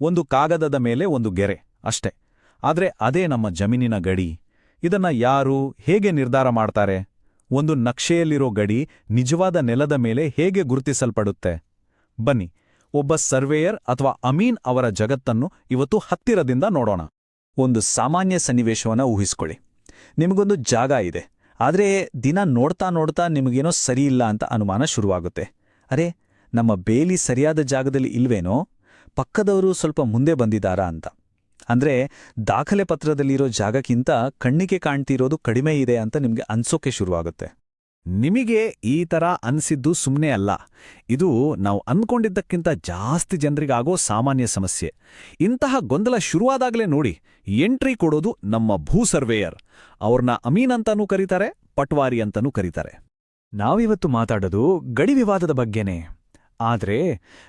ಒಂದು ಕಾಗದದ ಮೇಲೆ ಒಂದು ಗೆರೆ ಅಷ್ಟೆ. ಆದ್ರೆ ಅದೇ ನಮ್ಮ ಜಮೀನಿನ ಗಡಿ. ಇದನ್ನ ಯಾರು ಹೇಗೆ ನಿರ್ಧಾರ ಮಾಡ್ತಾರೆ? ಒಂದು ನಕ್ಷೆಯಲ್ಲಿರೋ ಗಡಿ ನಿಜವಾದ ನೆಲದ ಮೇಲೆ ಹೇಗೆ ಗುರುತಿಸಲ್ಪಡುತ್ತೆ? ಬನ್ನಿ, ಒಬ್ಬ ಸರ್ವೇಯರ್ ಅಥವಾ ಅಮೀನ್ ಅವರ ಜಗತ್ತನ್ನು ಇವತ್ತು ಹತ್ತಿರದಿಂದ ನೋಡೋಣ. ಒಂದು ಸಾಮಾನ್ಯ ಸನ್ನಿವೇಶವನ್ನ ಊಹಿಸ್ಕೊಳ್ಳಿ. ನಿಮಗೊಂದು ಜಾಗ ಇದೆ, ಆದರೆ ದಿನ ನೋಡ್ತಾ ನೋಡ್ತಾ ನಿಮಗೇನೋ ಸರಿಯಿಲ್ಲ ಅಂತ ಅನುಮಾನ ಶುರುವಾಗುತ್ತೆ. ಅರೆ, ನಮ್ಮ ಬೇಲಿ ಸರಿಯಾದ ಜಾಗದಲ್ಲಿ ಇಲ್ವೇನೋ, ಪಕ್ಕದವರು ಸ್ವಲ್ಪ ಮುಂದೆ ಬಂದಿದ್ದಾರಾ ಅಂತ. ಅಂದ್ರೆ ದಾಖಲೆ ಪತ್ರದಲ್ಲಿರೋ ಜಾಗಕ್ಕಿಂತ ಕಣ್ಣಿಗೆ ಕಾಣ್ತಿರೋದು ಕಡಿಮೆ ಇದೆ ಅಂತ ನಿಮಗೆ ಅನ್ಸೋಕೆ ಶುರುವಾಗುತ್ತೆ. ನಿಮಗೆ ಈ ಥರ ಅನ್ಸಿದ್ದು ಸುಮ್ಮನೆ ಅಲ್ಲ, ಇದು ನಾವು ಅಂದ್ಕೊಂಡಿದ್ದಕ್ಕಿಂತ ಜಾಸ್ತಿ ಜನರಿಗಾಗೋ ಸಾಮಾನ್ಯ ಸಮಸ್ಯೆ. ಇಂತಹ ಗೊಂದಲ ಶುರುವಾದಾಗಲೇ ನೋಡಿ, ಎಂಟ್ರಿ ಕೊಡೋದು ನಮ್ಮ ಭೂ ಸರ್ವೇಯರ್. ಅವ್ರನ್ನ ಅಮೀನ್ ಅಂತಾನೂ ಕರೀತಾರೆ, ಪಟ್ವಾರಿ ಅಂತಾನೂ ಕರೀತಾರೆ. ನಾವಿವತ್ತು ಮಾತಾಡೋದು ಗಡಿ ವಿವಾದದ ಬಗ್ಗೆನೇ. ಆದ್ರೆ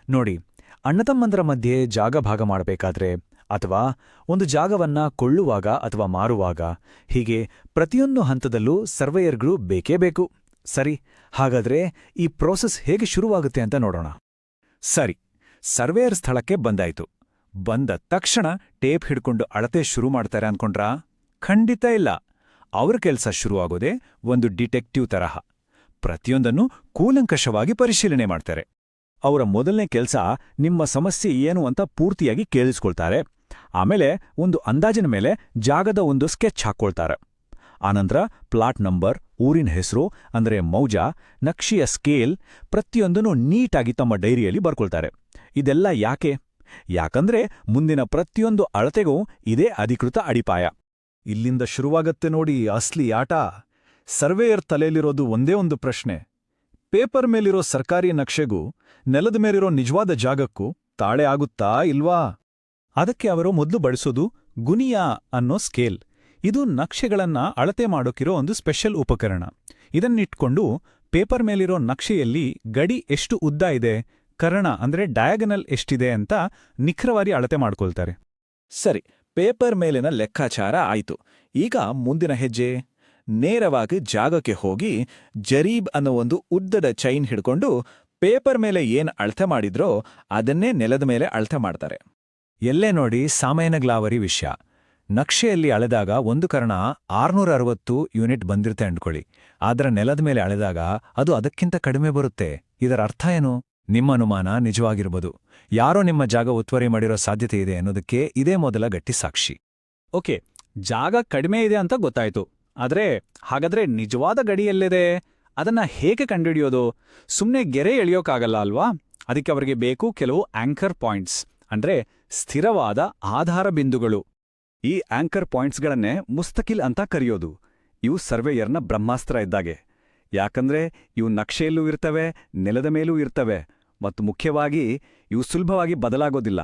ನೋಡಿ, ಅಣ್ಣತಮ್ಮಂದರ ಮಧ್ಯೆ ಜಾಗ ಭಾಗ ಮಾಡಬೇಕಾದ್ರೆ, ಅಥವಾ ಒಂದು ಜಾಗವನ್ನ ಕೊಳ್ಳುವಾಗ ಅಥವಾ ಮಾರುವಾಗ, ಹೀಗೆ ಪ್ರತಿಯೊಂದು ಹಂತದಲ್ಲೂ ಸರ್ವೇಯರ್ಗಳು ಬೇಕೇ ಬೇಕು. ಸರಿ, ಹಾಗಾದ್ರೆ ಈ ಪ್ರೋಸೆಸ್ ಹೇಗೆ ಶುರುವಾಗುತ್ತೆ ಅಂತ ನೋಡೋಣ. ಸರಿ, ಸರ್ವೇಯರ್ ಸ್ಥಳಕ್ಕೆ ಬಂದಾಯ್ತು. ಬಂದ ತಕ್ಷಣ ಟೇಪ್ ಹಿಡ್ಕೊಂಡು ಅಳತೆ ಶುರು ಮಾಡ್ತಾರೆ ಅನ್ಕೊಂಡ್ರಾ? ಖಂಡಿತ ಇಲ್ಲ. ಅವ್ರ ಕೆಲ್ಸ ಶುರುವಾಗೋದೇ ಒಂದು ಡಿಟೆಕ್ಟಿವ್ ತರಹ. ಪ್ರತಿಯೊಂದನ್ನು ಕೂಲಂಕಷವಾಗಿ ಪರಿಶೀಲನೆ ಮಾಡ್ತಾರೆ. ಅವರ ಮೊದಲನೇ ಕೆಲ್ಸ ನಿಮ್ಮ ಸಮಸ್ಯೆ ಏನು ಅಂತ ಪೂರ್ತಿಯಾಗಿ ಕೇಳಿಸ್ಕೊಳ್ತಾರೆ. ಆಮೇಲೆ ಒಂದು ಅಂದಾಜಿನ ಮೇಲೆ ಜಾಗದ ಒಂದು ಸ್ಕೆಚ್ ಹಾಕ್ಕೊಳ್ತಾರೆ. ಆನಂತರ ಪ್ಲಾಟ್ ನಂಬರ್, ಊರಿನ ಹೆಸರು ಅಂದ್ರೆ ಮೌಜಾ, ನಕ್ಷೆಯ ಸ್ಕೇಲ್ ಪ್ರತಿಯೊಂದನ್ನು ನೀಟಾಗಿ ತಮ್ಮ ಡೈರಿಯಲ್ಲಿ ಬರ್ಕೊಳ್ತಾರೆ. ಇದೆಲ್ಲ ಯಾಕೆ? ಯಾಕಂದ್ರೆ ಮುಂದಿನ ಪ್ರತಿಯೊಂದು ಅಳತೆಗೂ ಇದೇ ಅಧಿಕೃತ ಅಡಿಪಾಯ. ಇಲ್ಲಿಂದ ಶುರುವಾಗತ್ತೆ ನೋಡಿ ಅಸ್ಲಿ ಆಟ. ಸರ್ವೇಯರ್ ತಲೆಯಲ್ಲಿರೋದು ಒಂದೇ ಒಂದು ಪ್ರಶ್ನೆ: ಪೇಪರ್ ಮೇಲಿರೋ ಸರ್ಕಾರಿ ನಕ್ಷೆಗೂ ನೆಲದ ಮೇಲಿರೋ ನಿಜವಾದ ಜಾಗಕ್ಕೂ ತಾಳೆ ಆಗುತ್ತಾ ಇಲ್ವಾ? ಅದಕ್ಕೆ ಅವರು ಮೊದಲು ಬಳಸೋದು ಗುನಿಯಾ ಅನ್ನೋ ಸ್ಕೇಲ್. ಇದು ನಕ್ಷೆಗಳನ್ನ ಅಳತೆ ಮಾಡೋಕಿರೋ ಒಂದು ಸ್ಪೆಷಲ್ ಉಪಕರಣ. ಇದನ್ನಿಟ್ಕೊಂಡು ಪೇಪರ್ ಮೇಲಿರೋ ನಕ್ಷೆಯಲ್ಲಿ ಗಡಿ ಎಷ್ಟು ಉದ್ದ ಇದೆ, ಕರ್ಣ ಅಂದ್ರೆ ಡಯಾಗನಲ್ ಎಷ್ಟಿದೆ ಅಂತ ನಿಖರವಾಗಿ ಅಳತೆ ಮಾಡ್ಕೊಳ್ತಾರೆ. ಸರಿ, ಪೇಪರ್ ಮೇಲಿನ ಲೆಕ್ಕಾಚಾರ ಆಯ್ತು. ಈಗ ಮುಂದಿನ ಹೆಜ್ಜೆ, ನೇರವಾಗಿ ಜಾಗಕ್ಕೆ ಹೋಗಿ ಜರೀಬ್ ಅನ್ನೋ ಒಂದು ಉದ್ದದ ಚೈನ್ ಹಿಡ್ಕೊಂಡು ಪೇಪರ್ ಮೇಲೆ ಏನ್ ಅಳತೆ ಮಾಡಿದ್ರೋ ಅದನ್ನೇ ನೆಲದ ಮೇಲೆ ಅಳತೆ ಮಾಡ್ತಾರೆ. ಎಲ್ಲೇ ನೋಡಿ ಸಾಮಾನ್ಯ ಗ್ಲಾವರಿ ವಿಷಯ. ನಕ್ಷೆಯಲ್ಲಿ ಅಳೆದಾಗ ಒಂದು ಕರ್ಣ 660 ಯೂನಿಟ್ ಬಂದಿರುತ್ತೆ ಅಂದ್ಕೊಳ್ಳಿ. ಆದ್ರೆ ನೆಲದ ಮೇಲೆ ಅಳೆದಾಗ ಅದು ಅದಕ್ಕಿಂತ ಕಡಿಮೆ ಬರುತ್ತೆ. ಇದರ ಅರ್ಥ ಏನು? ನಿಮ್ಮ ಅನುಮಾನ ನಿಜವಾಗಿರ್ಬೋದು. ಯಾರೋ ನಿಮ್ಮ ಜಾಗ ಒತ್ತುವರಿ ಮಾಡಿರೋ ಸಾಧ್ಯತೆ ಇದೆ ಅನ್ನೋದಕ್ಕೆ ಇದೇ ಮೊದಲ ಗಟ್ಟಿ ಸಾಕ್ಷಿ. ಓಕೆ, ಜಾಗ ಕಡಿಮೆ ಇದೆ ಅಂತ ಗೊತ್ತಾಯ್ತು. ಆದ್ರೆ ಹಾಗಾದ್ರೆ ನಿಜವಾದ ಗಡಿಯಲ್ಲಿದೆ, ಅದನ್ನ ಹೇಗೆ ಕಂಡುಹಿಡಿಯೋದು? ಸುಮ್ಮನೆ ಗೆರೆ ಎಳೆಯೋಕ್ಕಾಗಲ್ಲ ಅಲ್ವಾ? ಅದಕ್ಕೆ ಅವರಿಗೆ ಬೇಕು ಕೆಲವು ಆಂಕರ್ ಪಾಯಿಂಟ್ಸ್, ಅಂದ್ರೆ ಸ್ಥಿರವಾದ ಆಧಾರ ಬಿಂದುಗಳು. ಈ ಆಂಕರ್ ಪಾಯಿಂಟ್ಸ್ಗಳನ್ನೇ ಮುಸ್ತಕಿಲ್ ಅಂತ ಕರೆಯೋದು. ಇವು ಸರ್ವೇಯರ್ನ ಬ್ರಹ್ಮಾಸ್ತ್ರ ಇದ್ದಾಗೆ. ಯಾಕಂದ್ರೆ ಇವು ನಕ್ಷೆಯಲ್ಲೂ ಇರ್ತವೆ, ನೆಲದ ಮೇಲೂ ಇರ್ತವೆ, ಮತ್ತು ಮುಖ್ಯವಾಗಿ ಇವು ಸುಲಭವಾಗಿ ಬದಲಾಗೋದಿಲ್ಲ.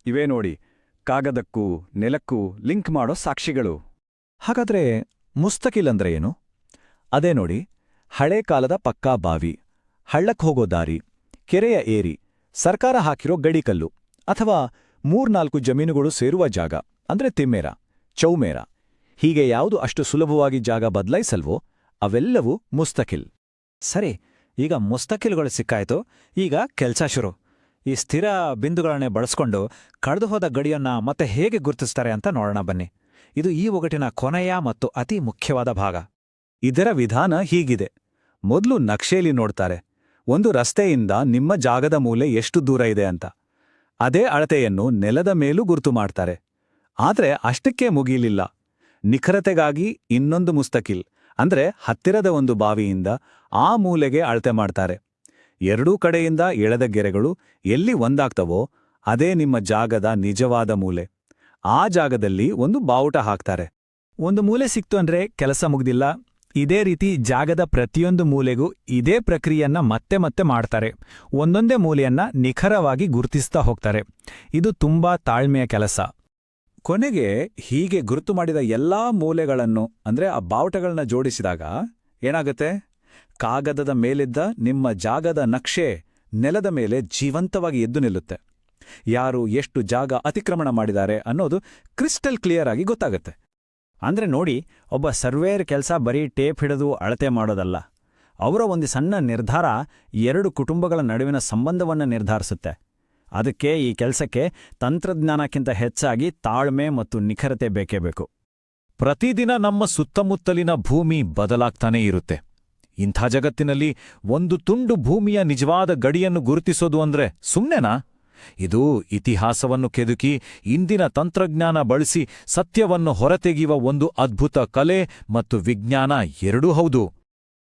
ಇವೇ ನೋಡಿ, ಕಾಗದಕ್ಕೂ ನೆಲಕ್ಕೂ ಲಿಂಕ್ ಮಾಡೋ ಸಾಕ್ಷಿಗಳು. ಹಾಗಾದ್ರೆ ಮುಸ್ತಕಿಲ್ ಅಂದ್ರೆ ಏನು? ಅದೇ ನೋಡಿ, ಹಳೆ ಕಾಲದ ಪಕ್ಕಾ ಬಾವಿ, ಹಳ್ಳಕ್ಕೆ ಹೋಗೋ ದಾರಿ, ಕೆರೆಯ ಏರಿ, ಸರ್ಕಾರ ಹಾಕಿರೋ ಗಡಿಕಲ್ಲು, ಅಥವಾ 3-4 ಜಮೀನುಗಳು ಸೇರುವ ಜಾಗ ಅಂದ್ರೆ ತಿಮ್ಮೇರ, ಚೌಮೇರ. ಹೀಗೆ ಯಾವುದು ಅಷ್ಟು ಸುಲಭವಾಗಿ ಜಾಗ ಬದಲಾಯಿಸಲ್ವೋ ಅವೆಲ್ಲವೂ ಮುಸ್ತಕಿಲ್. ಸರಿ, ಈಗ ಮುಸ್ತಕಿಲ್ಗಳು ಸಿಕ್ಕಾಯ್ತು. ಈಗ ಕೆಲ್ಸ ಶುರು. ಈ ಸ್ಥಿರ ಬಿಂದುಗಳನ್ನೇ ಬಳಸ್ಕೊಂಡು ಕಳೆದುಹೋದ ಗಡಿಯನ್ನ ಮತ್ತೆ ಹೇಗೆ ಗುರುತಿಸ್ತಾರೆ ಅಂತ ನೋಡೋಣ ಬನ್ನಿ. ಇದು ಈ ಒಗಟಿನ ಕೊನೆಯ ಮತ್ತು ಅತಿ ಮುಖ್ಯವಾದ ಭಾಗ. ಇದರ ವಿಧಾನ ಹೀಗಿದೆ. ಮೊದಲು ನಕ್ಷೆಯಲ್ಲಿ ನೋಡ್ತಾರೆ, ಒಂದು ರಸ್ತೆಯಿಂದ ನಿಮ್ಮ ಜಾಗದ ಮೂಲೆ ಎಷ್ಟು ದೂರ ಇದೆ ಅಂತ. ಅದೇ ಅಳತೆಯನ್ನು ನೆಲದ ಮೇಲೂ ಗುರುತು ಮಾಡ್ತಾರೆ. ಆದ್ರೆ ಅಷ್ಟಕ್ಕೆ ಮುಗಿಲಿಲ್ಲ. ನಿಖರತೆಗಾಗಿ ಇನ್ನೊಂದು ಮುಸ್ತಕಿಲ್, ಅಂದ್ರೆ ಹತ್ತಿರದ ಒಂದು ಬಾವಿಯಿಂದ ಆ ಮೂಲೆಗೆ ಅಳತೆ ಮಾಡ್ತಾರೆ. ಎರಡೂ ಕಡೆಯಿಂದ ಎಳೆದ ಗೆರೆಗಳು ಎಲ್ಲಿ ಒಂದಾಗ್ತವೋ ಅದೇ ನಿಮ್ಮ ಜಾಗದ ನಿಜವಾದ ಮೂಲೆ. ಆ ಜಾಗದಲ್ಲಿ ಒಂದು ಬಾವುಟ ಹಾಕ್ತಾರೆ. ಒಂದು ಮೂಲೆ ಸಿಕ್ತು ಅಂದ್ರೆ ಕೆಲಸ ಮುಗ್ದಿಲ್ಲ. ಇದೇ ರೀತಿ ಜಾಗದ ಪ್ರತಿಯೊಂದು ಮೂಲೆಗೂ ಇದೇ ಪ್ರಕ್ರಿಯೆಯನ್ನ ಮತ್ತೆ ಮತ್ತೆ ಮಾಡ್ತಾರೆ. ಒಂದೊಂದೇ ಮೂಲೆಯನ್ನ ನಿಖರವಾಗಿ ಗುರುತಿಸ್ತಾ ಹೋಗ್ತಾರೆ. ಇದು ತುಂಬಾ ತಾಳ್ಮೆಯ ಕೆಲಸ. ಕೊನೆಗೆ ಹೀಗೆ ಗುರುತು ಮಾಡಿದ ಎಲ್ಲಾ ಮೂಲೆಗಳನ್ನು ಅಂದ್ರೆ ಆ ಬಾವುಟಗಳನ್ನ ಜೋಡಿಸಿದಾಗ ಏನಾಗುತ್ತೆ? ಕಾಗದದ ಮೇಲಿದ್ದ ನಿಮ್ಮ ಜಾಗದ ನಕ್ಷೆ ನೆಲದ ಮೇಲೆ ಜೀವಂತವಾಗಿ ಎದ್ದು ನಿಲ್ಲುತ್ತೆ. ಯಾರು ಎಷ್ಟು ಜಾಗ ಅತಿಕ್ರಮಣ ಮಾಡಿದ್ದಾರೆ ಅನ್ನೋದು ಕ್ರಿಸ್ಟಲ್ ಕ್ಲಿಯರ್ ಆಗಿ ಗೊತ್ತಾಗುತ್ತೆ. ಅಂದ್ರೆ ನೋಡಿ, ಒಬ್ಬ ಸರ್ವೇಯರ್ ಕೆಲಸ ಬರೀ ಟೇಪ್ ಹಿಡಿದು ಅಳತೆ ಮಾಡೋದಲ್ಲ. ಅವರ ಒಂದು ಸಣ್ಣ ನಿರ್ಧಾರ 2 ಕುಟುಂಬಗಳ ನಡುವಿನ ಸಂಬಂಧವನ್ನು ನಿರ್ಧರಿಸುತ್ತೆ. ಅದಕ್ಕೆ ಈ ಕೆಲಸಕ್ಕೆ ತಂತ್ರಜ್ಞಾನಕ್ಕಿಂತ ಹೆಚ್ಚಾಗಿ ತಾಳ್ಮೆ ಮತ್ತು ನಿಖರತೆ ಬೇಕೇ ಬೇಕು. ಪ್ರತಿದಿನ ನಮ್ಮ ಸುತ್ತಮುತ್ತಲಿನ ಭೂಮಿ ಬದಲಾಗ್ತಾನೇ ಇರುತ್ತೆ. ಇಂಥ ಜಗತ್ತಿನಲ್ಲಿ ಒಂದು ತುಂಡು ಭೂಮಿಯ ನಿಜವಾದ ಗಡಿಯನ್ನು ಗುರುತಿಸೋದು ಅಂದ್ರೆ ಸುಮ್ನೆನಾ? ಇದು ಇತಿಹಾಸವನ್ನು ಕೆದಕಿ ಇಂದಿನ ತಂತ್ರಜ್ಞಾನ ಬಳಸಿ ಸತ್ಯವನ್ನು ಹೊರತೆಗೆಯುವ ಒಂದು ಅದ್ಭುತ ಕಲೆ ಮತ್ತು ವಿಜ್ಞಾನ ಎರಡೂ ಹೌದು.